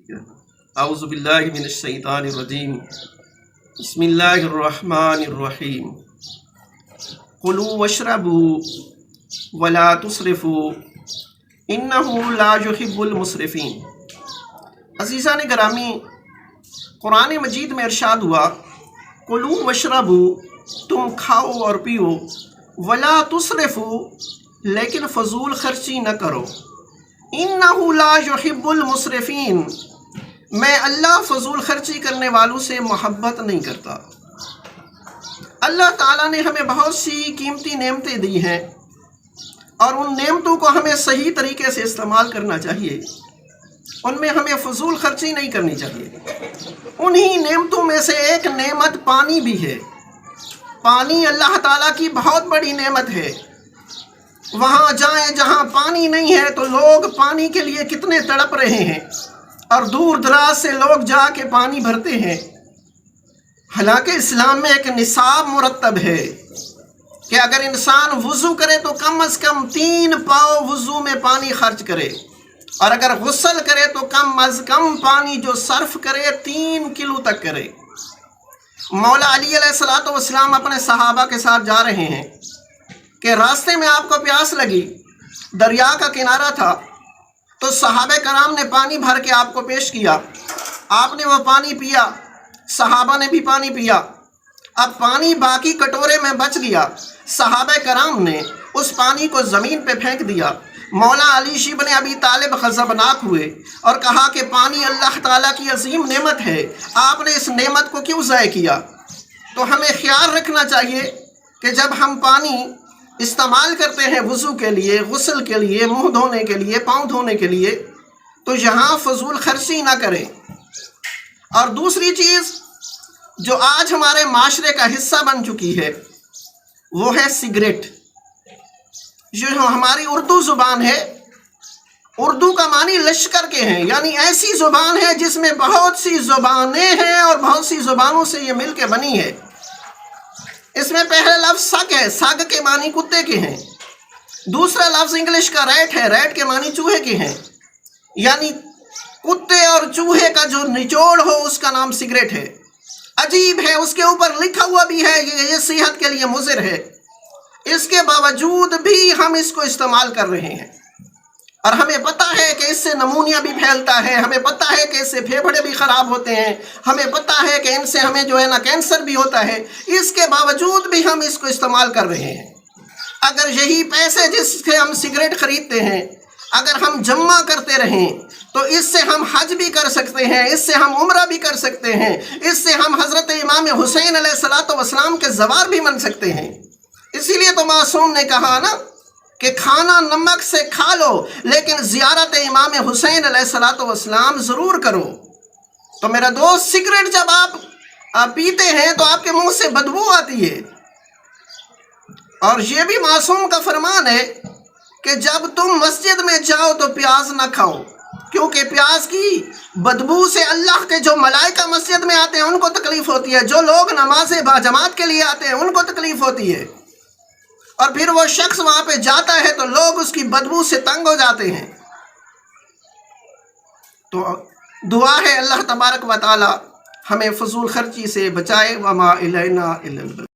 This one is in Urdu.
اعوذ باللہ من الشیطان الرجیم بسم اللہ الرحمن الرحیم کلوا واشربوا ولا تسرفوا انہ لا یحب المسرفین۔ عزیزان گرامی، قرآن مجید میں ارشاد ہوا کلوا واشربوا، تم کھاؤ اور پیو، ولا تسرفوا، لیکن فضول خرچی نہ کرو، انہ لا یحب المسرفین، میں اللہ فضول خرچی کرنے والوں سے محبت نہیں کرتا۔ اللہ تعالیٰ نے ہمیں بہت سی قیمتی نعمتیں دی ہیں اور ان نعمتوں کو ہمیں صحیح طریقے سے استعمال کرنا چاہیے، ان میں ہمیں فضول خرچی نہیں کرنی چاہیے۔ انہی نعمتوں میں سے ایک نعمت پانی بھی ہے۔ پانی اللہ تعالیٰ کی بہت بڑی نعمت ہے۔ وہاں جائیں جہاں پانی نہیں ہے تو لوگ پانی کے لیے کتنے تڑپ رہے ہیں اور دور دراز سے لوگ جا کے پانی بھرتے ہیں۔ حالانکہ اسلام میں ایک نصاب مرتب ہے کہ اگر انسان وضو کرے تو کم از کم 3 پاؤ وضو میں پانی خرچ کرے، اور اگر غسل کرے تو کم از کم پانی جو صرف کرے 3 کلو تک کرے۔ مولا علی علیہ السلام اپنے صحابہ کے ساتھ جا رہے ہیں کہ راستے میں آپ کو پیاس لگی، دریا کا کنارہ تھا، تو صحابہ کرام نے پانی بھر کے آپ کو پیش کیا، آپ نے وہ پانی پیا، صحابہ نے بھی پانی پیا۔ اب پانی باقی کٹورے میں بچ گیا، صحابہ کرام نے اس پانی کو زمین پہ پھینک دیا۔ مولا علی شبن ابی طالب غضبناک ہوئے اور کہا کہ پانی اللہ تعالیٰ کی عظیم نعمت ہے، آپ نے اس نعمت کو کیوں ضائع کیا؟ تو ہمیں خیال رکھنا چاہیے کہ جب ہم پانی استعمال کرتے ہیں وضو کے لیے، غسل کے لیے، منہ دھونے کے لیے، پاؤں دھونے کے لیے، تو یہاں فضول خرچی نہ کریں۔ اور دوسری چیز جو آج ہمارے معاشرے کا حصہ بن چکی ہے وہ ہے سگریٹ۔ جو ہماری اردو زبان ہے، اردو کا معنی لشکر کے ہیں، یعنی ایسی زبان ہے جس میں بہت سی زبانیں ہیں اور بہت سی زبانوں سے یہ مل کے بنی ہے۔ اس میں پہلا لفظ سگ ہے، سگ کے معنی کتے کے ہیں۔ دوسرا لفظ انگلش کا ریٹ ہے، ریٹ کے معنی چوہے کے ہیں، یعنی کتے اور چوہے کا جو نچوڑ ہو اس کا نام سگریٹ ہے۔ عجیب ہے، اس کے اوپر لکھا ہوا بھی ہے کہ یہ صحت کے لیے مضر ہے، اس کے باوجود بھی ہم اس کو استعمال کر رہے ہیں، اور ہمیں پتہ ہے کہ اس سے نمونیا بھی پھیلتا ہے، ہمیں پتہ ہے کہ اس سے پھیپھڑے بھی خراب ہوتے ہیں، ہمیں پتہ ہے کہ ان سے ہمیں جو ہے نا کینسر بھی ہوتا ہے، اس کے باوجود بھی ہم اس کو استعمال کر رہے ہیں۔ اگر یہی پیسے جس سے ہم سگریٹ خریدتے ہیں اگر ہم جمع کرتے رہیں تو اس سے ہم حج بھی کر سکتے ہیں، اس سے ہم عمرہ بھی کر سکتے ہیں، اس سے ہم حضرت امام حسین علیہ السلام کے زوار بھی بن سکتے ہیں۔ اسی لیے تو معصوم نے کہا نا کہ کھانا نمک سے کھا لو لیکن زیارت امام حسین علیہ السلام ضرور کرو۔ تو میرا دوست، سگریٹ جب آپ پیتے ہیں تو آپ کے منہ سے بدبو آتی ہے، اور یہ بھی معصوم کا فرمان ہے کہ جب تم مسجد میں جاؤ تو پیاز نہ کھاؤ، کیونکہ پیاز کی بدبو سے اللہ کے جو ملائکہ مسجد میں آتے ہیں ان کو تکلیف ہوتی ہے، جو لوگ نماز باجماعت کے لیے آتے ہیں ان کو تکلیف ہوتی ہے، اور پھر وہ شخص وہاں پہ جاتا ہے تو لوگ اس کی بدبو سے تنگ ہو جاتے ہیں۔ تو دعا ہے اللہ تبارک و تعالی ہمیں فضول خرچی سے بچائے۔ وما الینا الا البلاغ۔